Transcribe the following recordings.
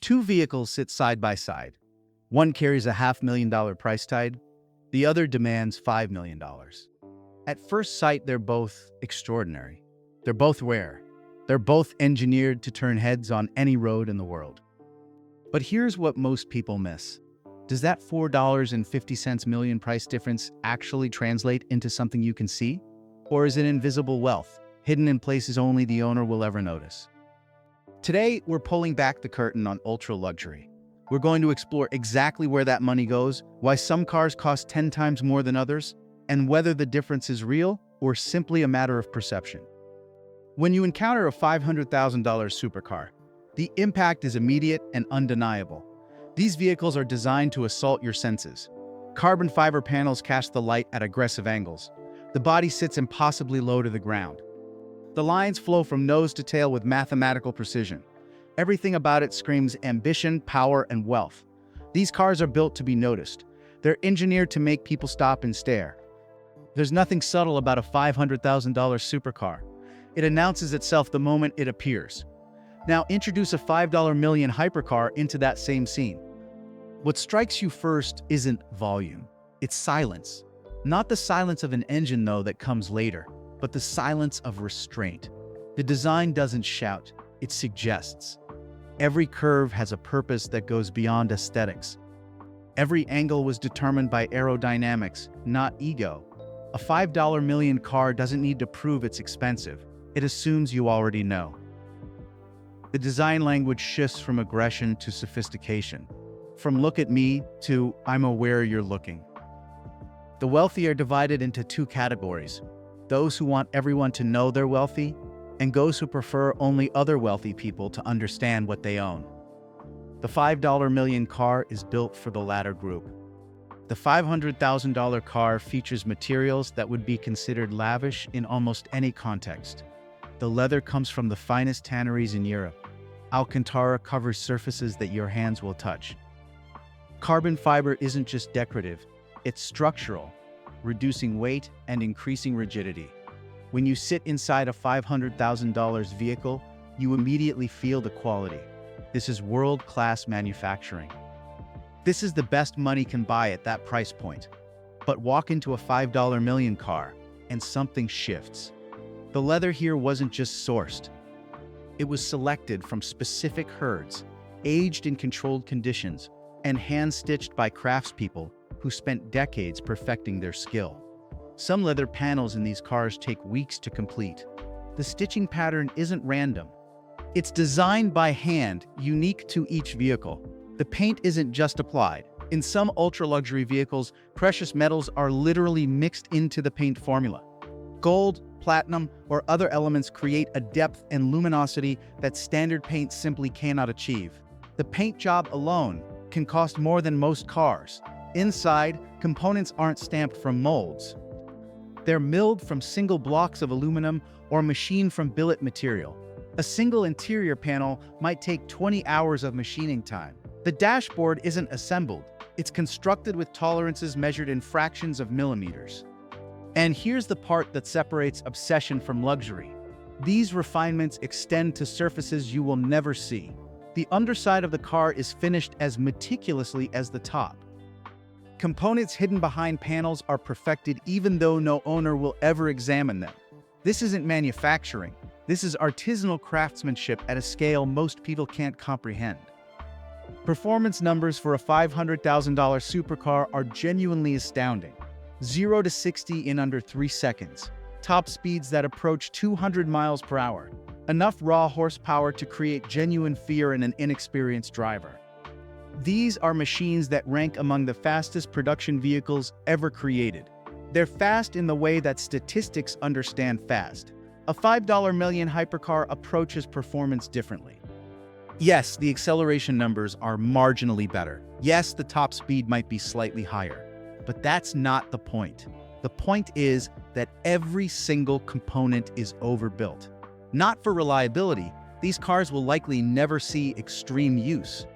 Two vehicles sit side by side. One carries a $500,000 price tag, the other demands $5 million. At first sight, they're both extraordinary. They're both rare. They're both engineered to turn heads on any road in the world. But here's what most people miss. Does that $4.50 million price difference actually translate into something you can see? Or is it invisible wealth, hidden in places only the owner will ever notice? Today, we're pulling back the curtain on ultra-luxury. We're going to explore exactly where that money goes, why some cars cost 10 times more than others, and whether the difference is real or simply a matter of perception. When you encounter a $500,000 supercar, the impact is immediate and undeniable. These vehicles are designed to assault your senses. Carbon fiber panels cast the light at aggressive angles. The body sits impossibly low to the ground. The lines flow from nose to tail with mathematical precision. Everything about it screams ambition, power, and wealth. These cars are built to be noticed. They're engineered to make people stop and stare. There's nothing subtle about a $500,000 supercar. It announces itself the moment it appears. Now introduce a $5 million hypercar into that same scene. What strikes you first isn't volume, it's silence. Not the silence of an engine, though, that comes later, but the silence of restraint. The design doesn't shout, it suggests. Every curve has a purpose that goes beyond aesthetics. Every angle was determined by aerodynamics, not ego. A $5 million car doesn't need to prove it's expensive. It assumes you already know. The design language shifts from aggression to sophistication, from look at me to I'm aware you're looking. The wealthy are divided into two categories: those who want everyone to know they're wealthy, and those who prefer only other wealthy people to understand what they own. The $5 million car is built for the latter group. The $500,000 car features materials that would be considered lavish in almost any context. The leather comes from the finest tanneries in Europe. Alcantara covers surfaces that your hands will touch. Carbon fiber isn't just decorative, it's structural, reducing weight and increasing rigidity. When you sit inside a $500,000 vehicle, you immediately feel the quality. This is world-class manufacturing. This is the best money can buy at that price point. But walk into a $5 million car, and something shifts. The leather here wasn't just sourced. It was selected from specific herds, aged in controlled conditions, and hand-stitched by craftspeople who spent decades perfecting their skill. Some leather panels in these cars take weeks to complete. The stitching pattern isn't random. It's designed by hand, unique to each vehicle. The paint isn't just applied. In some ultra-luxury vehicles, precious metals are literally mixed into the paint formula. Gold, platinum, or other elements create a depth and luminosity that standard paint simply cannot achieve. The paint job alone can cost more than most cars. Inside, components aren't stamped from molds. They're milled from single blocks of aluminum or machined from billet material. A single interior panel might take 20 hours of machining time. The dashboard isn't assembled. It's constructed with tolerances measured in fractions of millimeters. And here's the part that separates obsession from luxury. These refinements extend to surfaces you will never see. The underside of the car is finished as meticulously as the top. Components hidden behind panels are perfected even though no owner will ever examine them. This isn't manufacturing. This is artisanal craftsmanship at a scale most people can't comprehend. Performance numbers for a $500,000 supercar are genuinely astounding. 0 to 60 in under 3 seconds. Top speeds that approach 200 miles per hour. Enough raw horsepower to create genuine fear in an inexperienced driver. These are machines that rank among the fastest production vehicles ever created. They're fast in the way that statistics understand fast. A $5 million hypercar approaches performance differently. Yes, the acceleration numbers are marginally better. Yes, the top speed might be slightly higher. But that's not the point. The point is that every single component is overbuilt. Not for reliability, these cars will likely never see extreme use.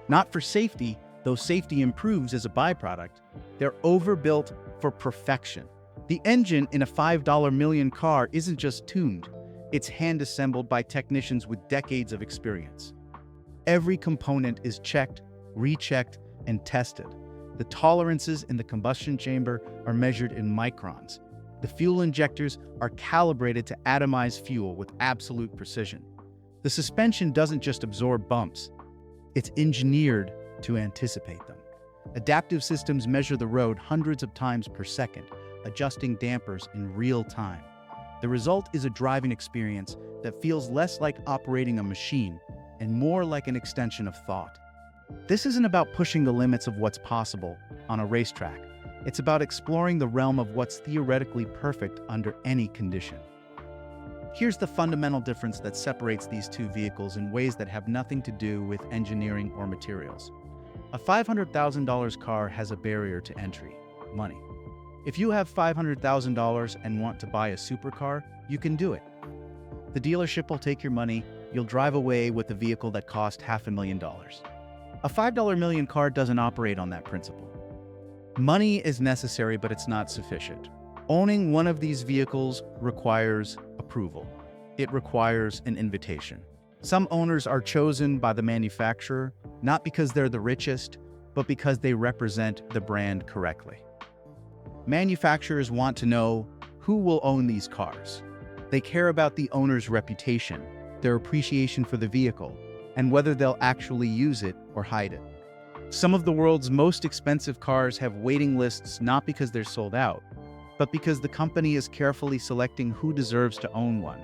Not for safety, though safety improves as a byproduct. They're overbuilt for perfection. The engine in a $5 million car isn't just tuned, it's hand-assembled by technicians with decades of experience. Every component is checked, rechecked, and tested. The tolerances in the combustion chamber are measured in microns. The fuel injectors are calibrated to atomize fuel with absolute precision. The suspension doesn't just absorb bumps, it's engineered to anticipate them. Adaptive systems measure the road hundreds of times per second, adjusting dampers in real time. The result is a driving experience that feels less like operating a machine and more like an extension of thought. This isn't about pushing the limits of what's possible on a racetrack. It's about exploring the realm of what's theoretically perfect under any condition. Here's the fundamental difference that separates these two vehicles in ways that have nothing to do with engineering or materials. A $500,000 car has a barrier to entry: money. If you have $500,000 and want to buy a supercar, you can do it. The dealership will take your money, you'll drive away with a vehicle that cost $500,000. A $5 million car doesn't operate on that principle. Money is necessary, but it's not sufficient. Owning one of these vehicles requires approval. It requires an invitation. Some owners are chosen by the manufacturer, not because they're the richest, but because they represent the brand correctly. Manufacturers want to know who will own these cars. They care about the owner's reputation, their appreciation for the vehicle, and whether they'll actually use it or hide it. Some of the world's most expensive cars have waiting lists not because they're sold out, but because the company is carefully selecting who deserves to own one.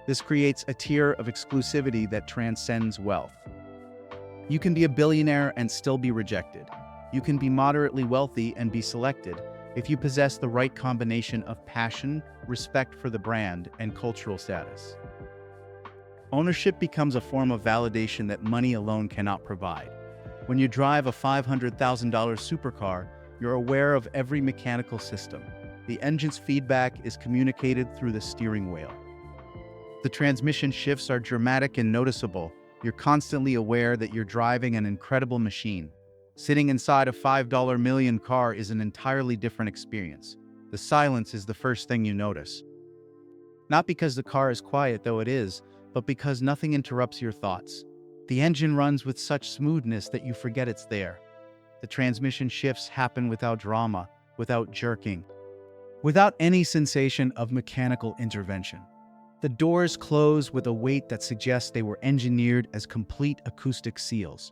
This creates a tier of exclusivity that transcends wealth. You can be a billionaire and still be rejected. You can be moderately wealthy and be selected if you possess the right combination of passion, respect for the brand, and cultural status. Ownership becomes a form of validation that money alone cannot provide. When you drive a $500,000 supercar, you're aware of every mechanical system. The engine's feedback is communicated through the steering wheel. The transmission shifts are dramatic and noticeable. You're constantly aware that you're driving an incredible machine. Sitting inside a $5 million car is an entirely different experience. The silence is the first thing you notice. Not because the car is quiet, though it is, but because nothing interrupts your thoughts. The engine runs with such smoothness that you forget it's there. The transmission shifts happen without drama, without jerking, without any sensation of mechanical intervention. The doors close with a weight that suggests they were engineered as complete acoustic seals.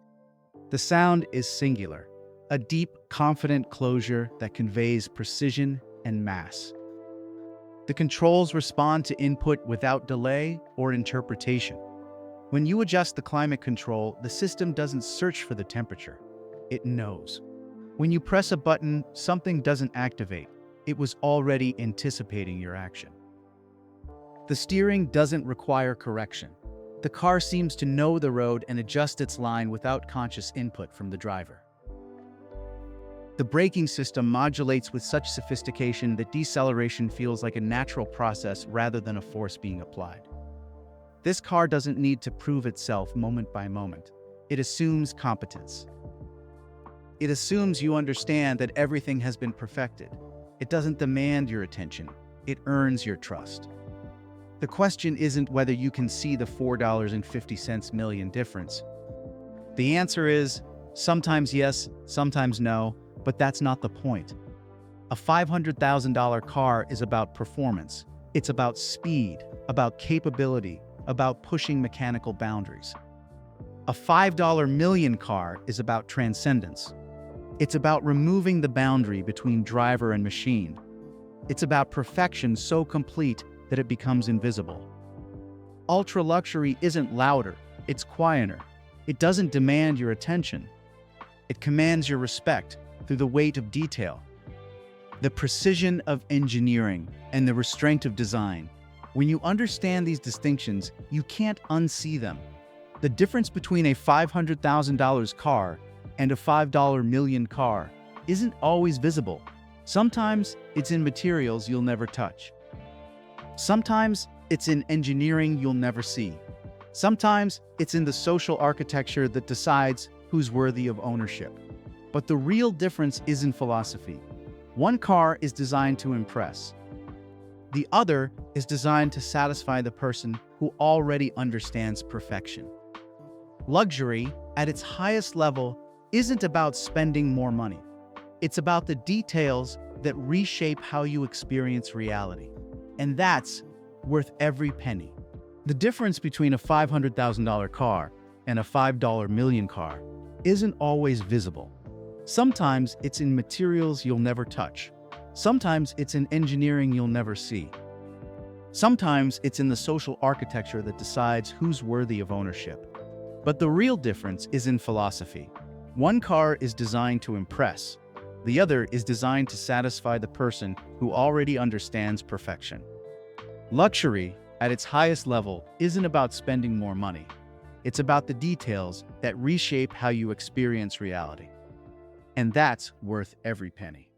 The sound is singular, a deep, confident closure that conveys precision and mass. The controls respond to input without delay or interpretation. When you adjust the climate control, the system doesn't search for the temperature. It knows. When you press a button, something doesn't activate. It was already anticipating your action. The steering doesn't require correction. The car seems to know the road and adjust its line without conscious input from the driver. The braking system modulates with such sophistication that deceleration feels like a natural process rather than a force being applied. This car doesn't need to prove itself moment by moment. It assumes competence. It assumes you understand that everything has been perfected. It doesn't demand your attention. It earns your trust. The question isn't whether you can see the $4.50 million difference. The answer is sometimes yes, sometimes no, but that's not the point. A $500,000 car is about performance. It's about speed, about capability, about pushing mechanical boundaries. A $5 million car is about transcendence. It's about removing the boundary between driver and machine. It's about perfection so complete that it becomes invisible. Ultra luxury isn't louder, it's quieter. It doesn't demand your attention. It commands your respect through the weight of detail, the precision of engineering, and the restraint of design. When you understand these distinctions, you can't unsee them. The difference between a $500,000 car and a $5 million car isn't always visible. Sometimes it's in materials you'll never touch. Sometimes it's in engineering you'll never see. Sometimes it's in the social architecture that decides who's worthy of ownership. But the real difference is in philosophy. One car is designed to impress. The other is designed to satisfy the person who already understands perfection. Luxury, at its highest level, isn't about spending more money. It's about the details that reshape how you experience reality. And that's worth every penny. The difference between a $500,000 car and a $5 million car isn't always visible. Sometimes it's in materials you'll never touch. Sometimes it's in engineering you'll never see. Sometimes it's in the social architecture that decides who's worthy of ownership. But the real difference is in philosophy. One car is designed to impress. The other is designed to satisfy the person who already understands perfection. Luxury, at its highest level, isn't about spending more money. It's about the details that reshape how you experience reality. And that's worth every penny.